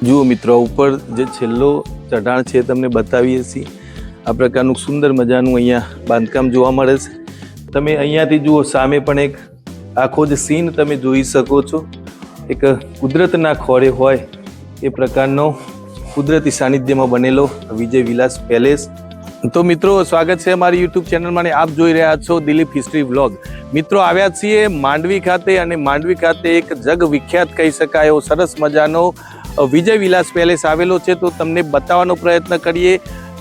જુઓ મિત્રો, ઉપર જે છેલ્લો ચઢાણ છે તમને બતાવીએ છીએ। આ પ્રકારનું સુંદર મજાનું અહીંયા બાંધકામ જોવા મળે છે। તમે અહીંયાથી જુઓ, સામે પણ એક આખો જ સીન તમે જોઈ શકો છો। એક કુદરતના ખોળે હોય એ પ્રકારનો કુદરતી સાનિધ્યમાં બનેલો વિજય વિલાસ પેલેસ। તો મિત્રો, સ્વાગત છે અમારી યુટ્યુબ ચેનલમાં અને આપ જોઈ રહ્યા છો દિલીપ હિસ્ટ્રી વ્લોગ। મિત્રો, આવ્યા છીએ માંડવી ખાતે અને માંડવી ખાતે એક જગ વિખ્યાત કહી શકાય એવો સરસ મજાનો વિજય વિલાસ પેલેસ આવેલો છે। તો તમને બતાવવાનો પ્રયત્ન કરીએ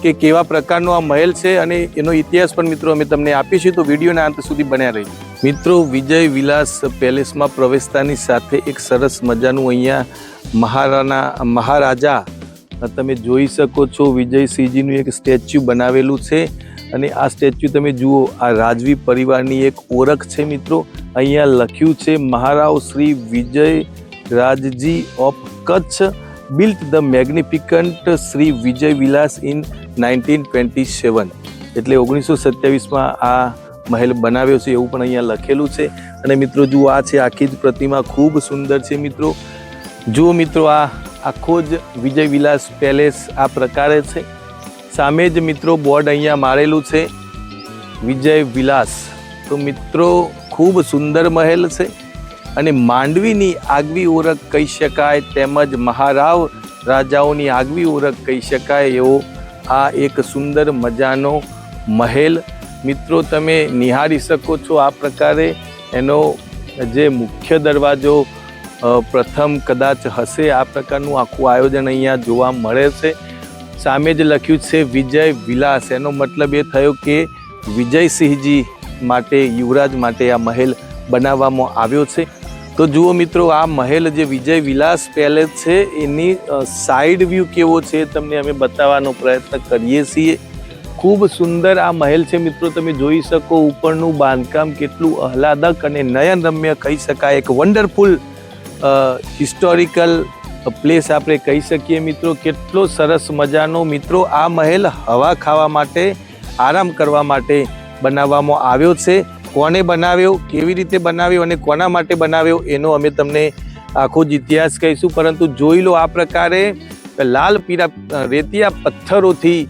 કે કેવા પ્રકારનો આ મહેલ છે અને એનો ઇતિહાસ પણ મિત્રો અમે તમને આપીશું, તો વિડીયોના અંત સુધી બન્યા રહીએ। મિત્રો, વિજય વિલાસ પેલેસમાં પ્રવેશતાની સાથે એક સરસ મજાનું અહીંયા મહારાજા તમે જોઈ શકો છો વિજયસિંહજીનું એક સ્ટેચ્યુ બનાવેલું છે અને આ સ્ટેચ્યુ તમે જુઓ, આ રાજવી પરિવારની એક ઓળખ છે મિત્રો। અહીંયા લખ્યું છે Maharao Shri Vijay Rajji of Kutch built the magnificent Shri Vijay Vilas in 1927, એટલે 1927માં આ મહેલ બનાવ્યો છે એવું પણ અહીંયા લખેલું છે। અને મિત્રો જુઓ, આ છે આખી જ પ્રતિમા, ખૂબ સુંદર છે મિત્રો। જુઓ મિત્રો, આ આખો જ વિજય વિલાસ પેલેસ આ પ્રકારે છે। સામે જ મિત્રો બોર્ડ અહીંયા મારેલું છે વિજય વિલાસ। તો મિત્રો, ખૂબ સુંદર મહેલ છે અને માંડવીની આગવી ઓળખ કહી શકાય, તેમજ મહારાવ રાજાઓની આગવી ઓળખ કહી શકાય એવો આ એક સુંદર મજાનો મહેલ મિત્રો તમે નિહાળી શકો છો। આ પ્રકારે એનો જે મુખ્ય દરવાજો પ્રથમ કદાચ હશે, આ પ્રકારનું આખું આયોજન અહીંયા જોવા મળે છે। સામે જ લખ્યું છે વિજય વિલાસ, એનો મતલબ એ થયો કે વિજયસિંહજી માટે, યુવરાજ માટે આ મહેલ બનાવવામાં આવ્યો છે। તો જુઓ મિત્રો, આ મહેલ જે વિજય વિલાસ પેલેસ છે એની સાઈડ વ્યૂ કેવો છે તમને અમે બતાવવાનો પ્રયત્ન કરીએ છીએ। ખૂબ સુંદર આ મહેલ છે મિત્રો, તમે જોઈ શકો ઉપરનું બાંધકામ કેટલું આહલાદક અને નયનરમ્ય કહી શકાય, એક વન્ડરફુલ હિસ્ટોરિકલ પ્લેસ આપણે કહી શકીએ મિત્રો। કેટલો સરસ મજાનો મિત્રો આ મહેલ હવા ખાવા માટે, આરામ કરવા માટે બનાવવામાં આવ્યો છે। કોને બનાવ્યો, કેવી રીતે બનાવ્યો અને કોના માટે બનાવ્યો એનો અમે તમને આખો જ ઇતિહાસ કહીશું, પરંતુ જોઈ લો આ પ્રકારે લાલ પીળા રેતિયા પથ્થરોથી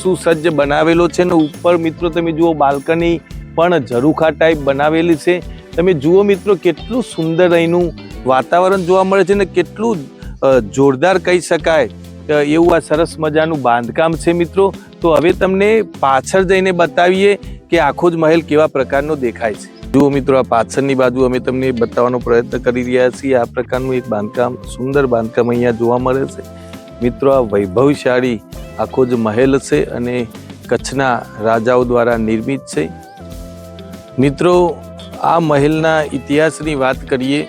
સુસજ્જ બનાવેલો છે ને ઉપર મિત્રો તમે જુઓ બાલ્કની પણ ઝરૂખા ટાઈપ બનાવેલી છે। તમે જુઓ મિત્રો, કેટલું સુંદર અહીંનું વાતાવરણ જોવા મળે છે ને કેટલું જોરદાર કહી શકાય એવું આ સરસ મજાનું બાંધકામ છે મિત્રો। તો હવે તમને પાછળ જઈને બતાવીએ કે આખો જ મહેલ કેવા પ્રકારનો દેખાય છે। જુઓ મિત્રો, આ પાછળની બાજુ અમે તમને બતાવવાનો પ્રયત્ન કરી રહ્યા છીએ। આ પ્રકારનું એક બાંધકામ, સુંદર બાંધકામ અહીંયા જોવા મળે છે મિત્રો। આ વૈભવશાળી આખો જ મહેલ છે અને કચ્છના રાજાઓ દ્વારા નિર્મિત છે મિત્રો। આ મહેલના ઇતિહાસની વાત કરીએ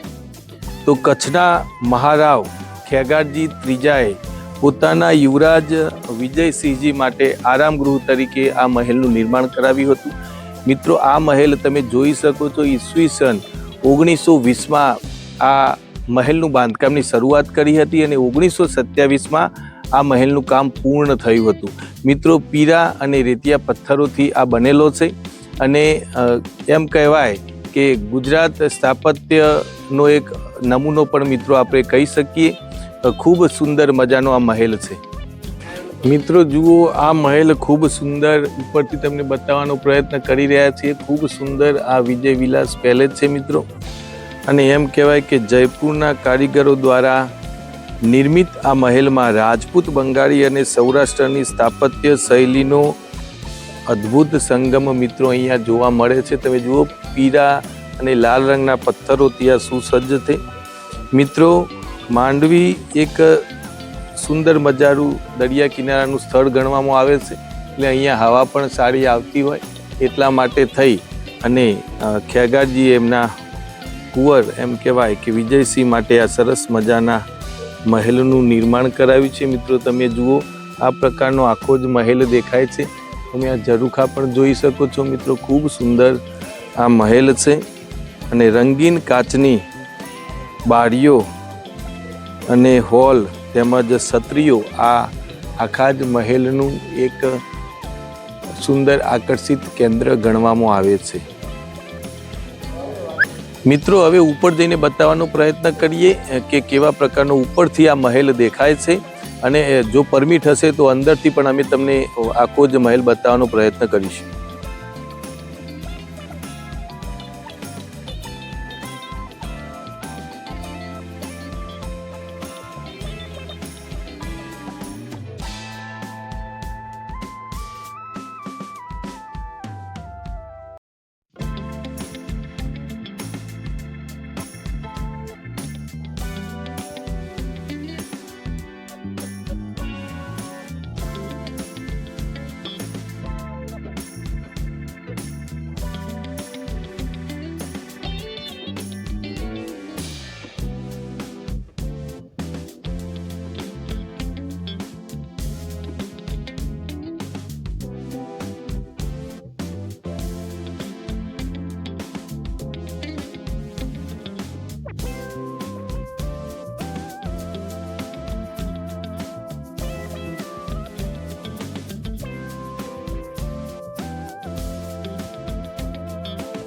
તો કચ્છના મહારાવ ખેગારજી ત્રીજાએ પોતાના યુવરાજ વિજયસિંહજી માટે આરામ ગૃહ તરીકે આ મહેલનું નિર્માણ કરાવ્યું હતું મિત્રો। આ મહેલ તમે જોઈ શકો છો, ઈસવીસન 1920માં આ મહેલનું બાંધકામની શરૂઆત કરી હતી અને 1927માં આ મહેલનું કામ પૂર્ણ થયું હતું મિત્રો। પીળા અને રેતિયા પથ્થરોથી આ બનેલો છે અને એમ કહેવાય કે ગુજરાત સ્થાપત્યનો એક નમૂનો પણ મિત્રો આપણે કહી શકીએ। ખૂબ સુંદર મજાનો આ મહેલ છે મિત્રો। જુઓ, આ મહેલ ખૂબ સુંદર, ઉપરથી તમને બતાવવાનો પ્રયત્ન કરી રહ્યા છીએ। ખૂબ સુંદર આ વિજય વિલાસ પેલેસ છે મિત્રો અને એમ કહેવાય કે જયપુરના કારીગરો દ્વારા નિર્મિત આ મહેલમાં રાજપૂત, બંગાળી અને સૌરાષ્ટ્રની સ્થાપત્ય શૈલીનો અદ્ભુત સંગમ મિત્રો અહીંયા જોવા મળે છે। તમે જુઓ, પીળા અને લાલ રંગના પથ્થરો ત્યાં સુસજ્જ છે મિત્રો। માંડવી એક સુંદર મજાનું દરિયા કિનારાનું સ્થળ ગણવામાં આવે છે, એટલે અહીંયા હવા પણ સારી આવતી હોય એટલા માટે થઈ અને ખેગારજીએ એમના કુંવર એમ કહેવાય કે વિજયસિંહ માટે આ સરસ મજાના મહેલનું નિર્માણ કરાવ્યું છે મિત્રો। તમે જુઓ, આ પ્રકારનો આખો જ મહેલ દેખાય છે। તમે આ ઝરૂખા પણ જોઈ શકો છો મિત્રો। ખૂબ સુંદર આ મહેલ છે અને રંગીન કાચની બારીઓ અને હોલ તેમજ છત્રીઓ આ આખા જ મહેલનું એક સુંદર આકર્ષિત કેન્દ્ર ગણવામાં આવે છે। મિત્રો હવે ઉપર જઈને બતાવવાનો પ્રયત્ન કરીએ કે કેવા પ્રકારનો ઉપરથી આ મહેલ દેખાય છે, અને જો પરમિટ હશે તો અંદરથી પણ અમે તમને આખો જ મહેલ બતાવવાનો પ્રયત્ન કરીશું.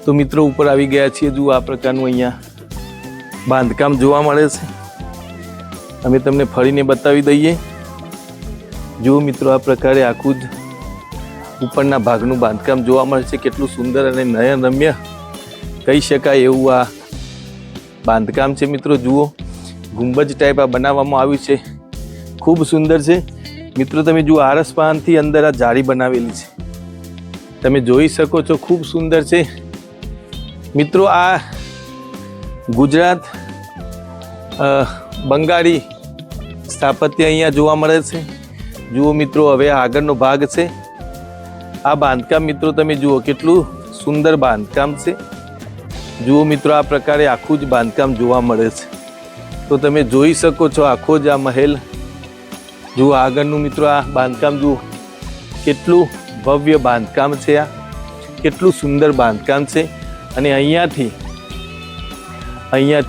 તો મિત્રો ઉપર આવી ગયા છીએ. જુઓ આ પ્રકારનું અહીંયા બાંધકામ જોવા મળે છે. અમે તમને ફરીને બતાવી દઈએ. જુઓ મિત્રો આ પ્રકારે આખું જ ઉપરના ભાગનું બાંધકામ જોવા મળે છે. કેટલું સુંદર અને નયનરમ્ય કહી શકાય એવું આ બાંધકામ છે મિત્રો. જુઓ ગુંબજ ટાઈપ આ બનાવવામાં આવ્યું છે, ખૂબ સુંદર છે મિત્રો. તમે જુઓ આરસપાનથી અંદર આ જાળી બનાવેલી છે, તમે જોઈ શકો છો, ખૂબ સુંદર છે મિત્રો. આ ગુજરાત બંગાળી સ્થાપત્ય અહીંયા જોવા મળે છે. જુઓ મિત્રો હવે આગળનો ભાગ છે. આ બાંધકામ મિત્રો તમે જુઓ કેટલું સુંદર બાંધકામ છે. જુઓ મિત્રો આ પ્રકારે આખું જ બાંધકામ જોવા મળે છે. તો તમે જોઈ શકો છો આખો જ આ મહેલ. જુઓ આગળનું મિત્રો આ બાંધકામ જુઓ કેટલું ભવ્ય બાંધકામ છે. આ કેટલું સુંદર બાંધકામ છે. અને અહીંયાથી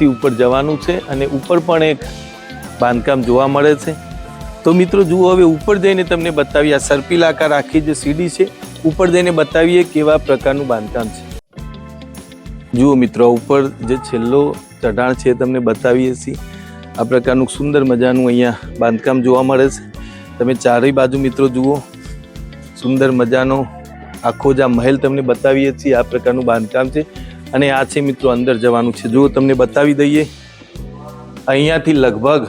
ઉપર જવાનું છે, અને ઉપર પણ એક બાંધકામ જોવા મળે છે. તો મિત્રો જુઓ હવે ઉપર જઈને તમને બતાવીએ. આ સર્પિલાકાર આખી જે સીડી છે, ઉપર જઈને બતાવીએ કેવા પ્રકારનું બાંધકામ છે. જુઓ મિત્રો ઉપર જે છેલ્લો ચઢાણ છે તમને બતાવીએ છીએ. આ પ્રકારનું સુંદર મજાનું અહીંયા બાંધકામ જોવા મળે છે. તમે ચારેય બાજુ મિત્રો જુઓ સુંદર મજાનો આખો જ આ મહેલ તમને બતાવીએ છીએ. આ પ્રકારનું બાંધકામ છે, અને આ છે મિત્રો અંદર જવાનું છે. જો તમને બતાવી દઈએ, અહીંયાથી લગભગ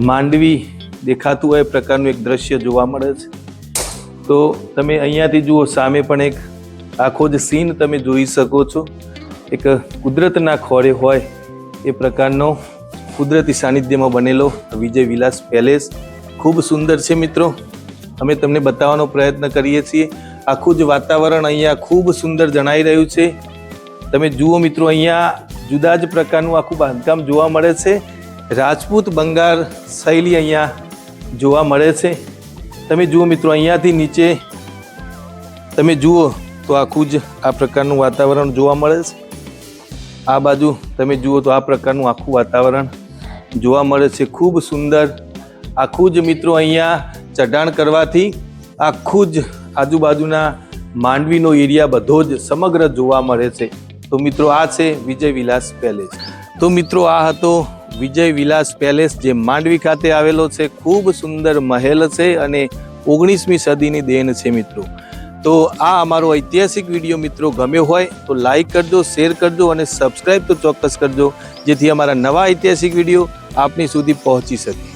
માંડવી દેખાતું હોય પ્રકારનું એક દ્રશ્ય જોવા મળે છે. તો તમે અહીંયાથી જુઓ સામે પણ એક આખો જ સીન તમે જોઈ શકો છો. એક કુદરતના ખોળે હોય એ પ્રકારનો કુદરતી સાનિધ્યમાં બનેલો વિજય વિલાસ પેલેસ ખૂબ સુંદર છે મિત્રો. અમે તમને બતાવવાનો પ્રયત્ન કરીએ છીએ. આખું જ વાતાવરણ અહીંયા ખૂબ સુંદર જણાઈ રહ્યું છે. તમે જુઓ મિત્રો અહીંયા જુદા જ પ્રકારનું આખું બાંધકામ જોવા મળે છે. રાજપૂત બંગાળ શૈલી અહીંયા જોવા મળે છે. તમે જુઓ મિત્રો અહીંયાથી નીચે તમે જુઓ તો આખું જ આ પ્રકારનું વાતાવરણ જોવા મળે છે. આ બાજુ તમે જુઓ તો આ પ્રકારનું આખું વાતાવરણ જોવા મળે છે. ખૂબ સુંદર આખું જ મિત્રો અહીંયા ચઢાણ કરવાથી આખું જ આજુબાજુના માંડવીનો એરિયા બધો જ સમગ્ર જોવા મળે છે. તો મિત્રો આ છે વિજય વિલાસ પેલેસ. તો મિત્રો આ હતો વિજય વિલાસ પેલેસ જે માંડવી ખાતે આવેલો છે. ખૂબ સુંદર મહેલ છે અને 19મી સદીની દેન છે મિત્રો. તો આ અમારો ઐતિહાસિક વિડીયો મિત્રો ગમ્યો હોય તો લાઈક કરજો, શેર કરજો અને સબસ્ક્રાઈબ તો ચોક્કસ કરજો, જેથી અમારા નવા ઐતિહાસિક વિડીયો આપની સુધી પહોંચી શકે.